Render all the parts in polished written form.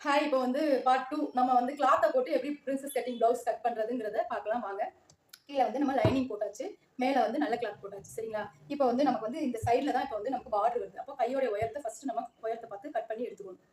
Hi. இப்போ வந்து part 2 நம்ம வந்து கிளாத்தை போட்டு எப்படி பிரின்சஸ் கட்டிங் ப்ளவுஸ் கட் பண்றதுங்கிறத பார்க்கலாம் வாங்க. கீழே வந்து நம்ம லைனிங் போட்டாச்சு, மேலே வந்து நல்ல கிளாத் போட்டாச்சு சரிங்களா. இப்போ வந்து நமக்கு வந்து இந்த சைடில் தான் இப்போ வந்து நமக்கு பார்டர் வருது. அப்போ கையோட உயரத்தை ஃபர்ஸ்ட் நம்ம உயரத்தை பார்த்து கட் பண்ணி எடுத்துக்கணும்.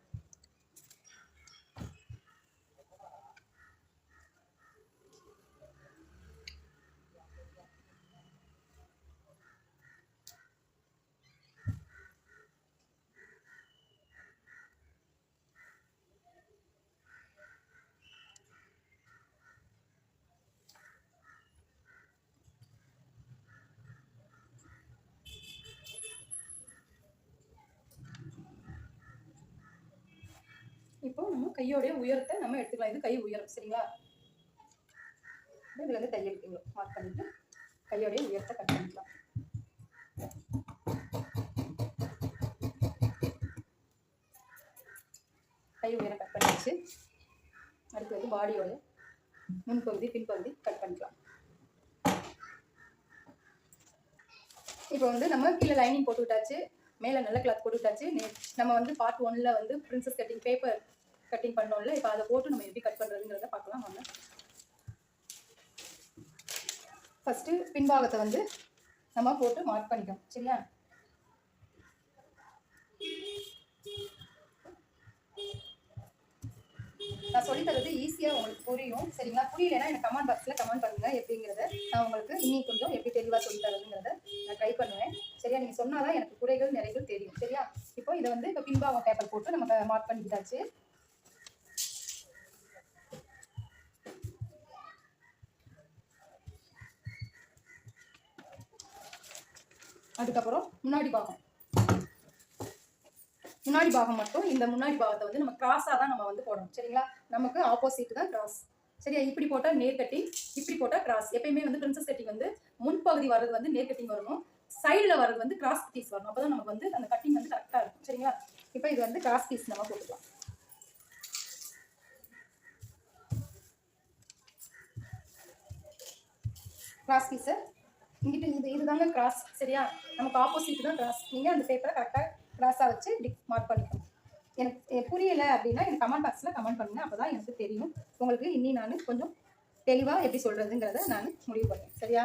இப்போ நம்ம கையோடைய உயரத்தை நம்ம எடுத்துக்கலாம். இது கை உயரம் சரிங்களா. இதுல இருந்து தையல் இவ்வளோ மார்க் பண்ணிட்டு கையோடைய உயரத்தை கட் பண்ணிக்கலாம். கை உயரம் கட் பண்ணிடுச்சு. அடுத்து வந்து பாடியோட முன்பகுதி பின்பகுதி கட் பண்ணிக்கலாம். இப்போ வந்து நம்ம கீழே லைனிங் போட்டு விட்டாச்சு, மேலே நல்ல கிளாத் போட்டு விட்டாச்சு. நம்ம வந்து பார்ட் 1ல் வந்து பிரின்சஸ் கட்டிங் பேப்பர் கட்டிங் பண்ணோம்ல, இப்போ அதை போட்டு நம்ம எப்படி கட் பண்ணுறதுங்கிறத பார்க்கலாம் வாங்க. ஃபஸ்ட்டு பின்பாகத்தை வந்து நம்ம போட்டு மார்க் பண்ணிக்கணும் சரியா. நான் சொல்லி தரது ஈஸியாக உங்களுக்கு புரியும் சரிங்களா. புரியலைன்னா எனக்கு கமெண்ட் பாக்ஸில் கமெண்ட் பண்ணுங்கள் எப்படிங்கிறத. நான் உங்களுக்கு இன்னும் கொஞ்சம் எப்படி தெளிவாக சொல்லி தரதுங்கிறத நான் ட்ரை பண்ணுவேன் சரியா. நீங்கள் சொன்னால் தான் எனக்கு குறைகள் நிறைகள் தெரியும் சரியா. இப்போ இதை வந்து இப்போ பின்பாகம் பேப்பர் போட்டு நம்ம மார்க் பண்ணிக்கிட்டாச்சு. அதுக்கப்புறம் முன்னாடி பாகம் மட்டும் இந்த முன்னாடி பாகத்தை வந்து நம்ம கிராஸாக தான் நம்ம வந்து போடணும் சரிங்களா. நமக்கு ஆப்போசிட் தான் கிராஸ் சரியா. இப்படி போட்டால் நேர் கட்டிங், இப்படி போட்டால் கிராஸ். எப்பயுமே வந்து பிரின்சஸ் கட்டிங் வந்து முன்பகுதி வர்றது வந்து நேர் கட்டிங் வரணும், சைடில் வர்றது வந்து கிராஸ் பீஸ் வரணும். அப்போ தான் நமக்கு வந்து அந்த கட்டிங் வந்து கரெக்டாக இருக்கும் சரிங்களா. இப்போ இது வந்து கிராஸ் பீஸ் நம்ம போட்டுக்கலாம். கிராஸ் பீஸை இங்கிட்ட இதுதாங்க கிராஸ் சரியா. நமக்கு ஆப்போசிட் தான் கிராஸ். நீங்கள் அந்த பேப்பரை கரெக்டாக கிராஸாக வச்சு மார்க் பண்ணிக்கணும். எனக்கு புரியலை அப்படின்னா எனக்கு கமெண்ட் பாக்ஸில் கமெண்ட் பண்ணுங்கள், அப்போ தான் எனக்கு தெரியும். உங்களுக்கு இன்னி நான் கொஞ்சம் தெளிவாக எப்படி சொல்கிறதுங்கிறத நான் முடிவு பண்ணுவேன் சரியா.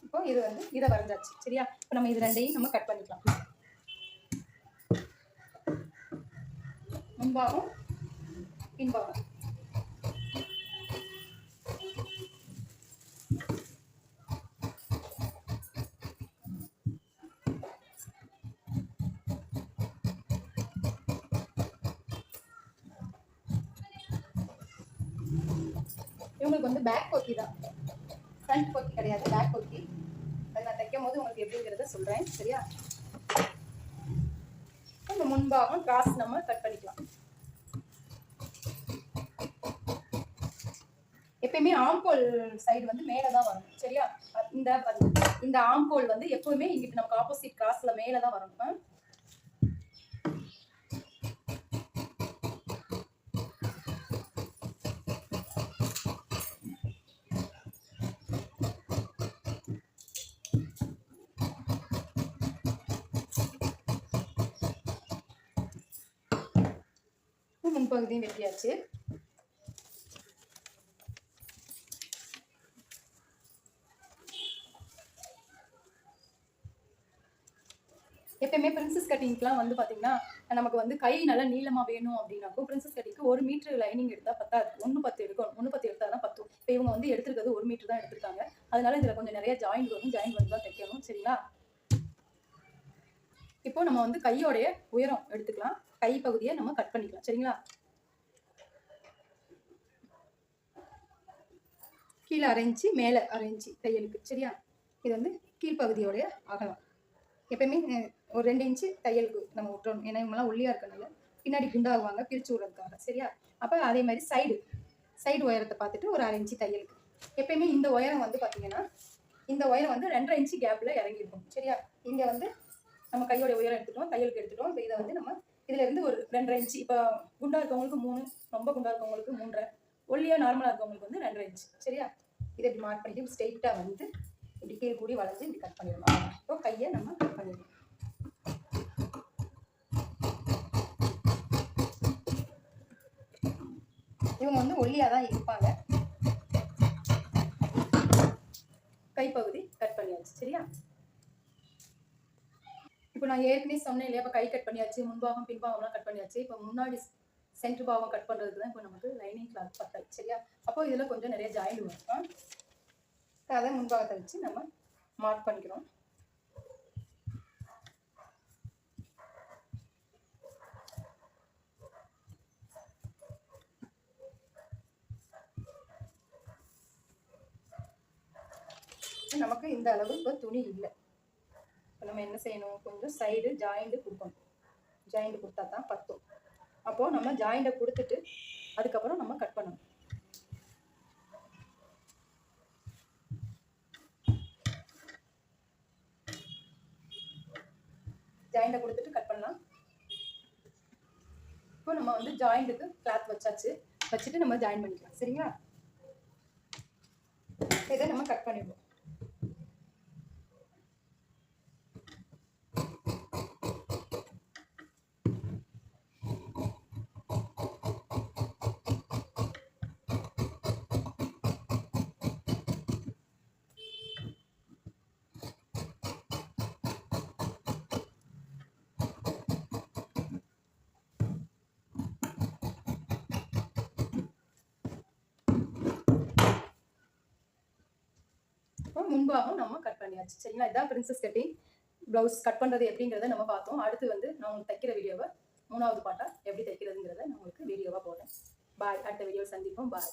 இப்போ இது வந்து இதை வரைஞ்சாச்சு சரியா. இப்போ நம்ம இது ரெண்டையும் நம்ம கட் பண்ணிக்கலாம். முன்பாகம் பின்பாகம். இவங்களுக்கு வந்து பேக் கொக்கி தான், ஃப்ரண்ட் கொக்கி கிடையாது, பேக் கொக்கி. அதை நான் தைக்கும் போது உங்களுக்கு எப்படிங்கிறத சொல்கிறேன் சரியா. இந்த முன்பாகம் கிராஸ் நம்ம கட் பண்ணிக்கலாம். எப்பயுமே ஆம்போல் சைடு வந்து மேலே தான் வரணும் சரியா. இந்த ஆம்போல் வந்து எப்பவுமே இங்கிட்டு நமக்கு ஆப்போசிட் கிராஸ்ல மேலே தான் வரணும். முன்பகுதியும் வெட்டியாச்சு. எப்பயுமே பிரின்சஸ் கட்டிங்க்குலாம் வந்து பார்த்தீங்கன்னா நமக்கு வந்து கை நல்லா நீளமாக வேணும் அப்படின்னாக்கும் பிரின்சஸ் கட்டிங்க்கு 1 மீட்டர் லைனிங் எடுத்தால் பத்தாது, 1.10 எடுக்கணும். 1.10 எடுத்தால் தான் 10. இப்போ இவங்க வந்து எடுத்துருக்கிறது 1 மீட்டர் தான் எடுத்திருக்காங்க. அதனால இதில் கொஞ்சம் நிறைய ஜாயிண்ட் வரும், ஜாயிண்ட் வந்து தான் தைக்கணும் சரிங்களா. இப்போ நம்ம வந்து கையோடைய உயரம் எடுத்துக்கலாம், கை பகுதியை நம்ம கட் பண்ணிக்கலாம் சரிங்களா. கீழே 1/2 இன்ச்சு மேலே 1/2 இன்ச்சு தையலுக்கு சரியா. இது வந்து கீழ்ப்பகுதியோடைய அகலம். எப்பயுமே ஒரு 2 இன்ச்சு தையலுக்கு நம்ம விட்டுறணும். ஏன்னா இவங்கெல்லாம் ஒல்லியாக இருக்கனால பின்னாடி குண்டாகுவாங்க, பிரித்து விடுறதுக்காக சரியா. அப்போ அதே மாதிரி சைடு உயரத்தை பார்த்துட்டு ஒரு 1/2 இன்ச்சு தையலுக்கு. எப்பயுமே இந்த உயரம் வந்து பார்த்தீங்கன்னா இந்த உயரம் வந்து 2.5 இன்ச்சு கேப்பில் இறங்கிருக்கும் சரியா. இங்கே வந்து நம்ம கையோடைய உயரம் எடுத்துட்டோம், தையலுக்கு எடுத்துட்டோம். இப்போ இதை வந்து நம்ம இதில் இருந்து ஒரு 2.5 இன்ச்சு. இப்போ குண்டாக இருக்கவங்களுக்கு 3, ரொம்ப குண்டாக இருக்கவங்களுக்கு 3.5, ஒல்லியாக நார்மலாக இருக்கவங்களுக்கு வந்து 2.5 இன்ச்சு சரியா. இதை இப்படி மார்க் பண்ணிட்டு ஸ்ட்ரெயிட்டாக வந்து இப்படி கீழே கூடி வளைஞ்சு இப்படி கட் பண்ணிடணும். இப்போ கையை நம்ம கட் பண்ணிடணும். இவங்க வந்து ஒல்லியாக தான் இருப்பாங்க. கைப்பகுதி கட் பண்ணியாச்சு. சரியா? இப்போ நான் ஏற்கனவே சொன்னேன் இல்லையா, இப்போ கை கட் பண்ணியாச்சு, முன்பாகம் பின்பாகம்லாம் கட் பண்ணியாச்சு. இப்போ முன்னாடி சென்டர் பாகம் கட் பண்ணுறதுக்கு தான் இப்போ நமக்கு லைனிங் கிளாத் பத்தல். சரியா? அப்போ இதில் கொஞ்சம் நிறைய ஜாயின் வரும். அதை முன்பாகத்தை வச்சு நம்ம மார்க் பண்ணிக்கிறோம். நமக்கு இந்த அளவு இப்போ துணி இல்லை. இப்போ நம்ம என்ன செய்யணும், கொஞ்சம் சைடு ஜாயிண்ட் கொடுக்கணும். ஜாயிண்ட் கொடுத்தா தான் பத்தும். அப்போது நம்ம ஜாயிண்டை கொடுத்துட்டு அதுக்கப்புறம் நம்ம கட் பண்ணணும். ஜாயிண்டை கொடுத்துட்டு கட் பண்ணலாம். இப்போ நம்ம வந்து ஜாயிண்ட்டுக்கு கிளாத் வச்சுட்டு நம்ம ஜாயின் பண்ணிக்கலாம். சரிங்களா? இதை நம்ம கட் பண்ணிடுவோம். முன்பாகவும் நம்ம கட் பண்ணியாச்சு. சரிங்களா? இதான் பிரின்சஸ் கட்டிங் ப்ளவுஸ் கட் பண்ணுறது எப்படிங்கிறத நம்ம பார்த்தோம். அடுத்து வந்து நான் உங்களுக்கு தைக்கிற வீடியோவை 3வது பார்ட்டாக எப்படி தைக்கிறதுங்கிறத நான் உங்களுக்கு வீடியோவாக போடுறேன். பாய். அடுத்த வீடியோவில் சந்திப்போம். பாய்.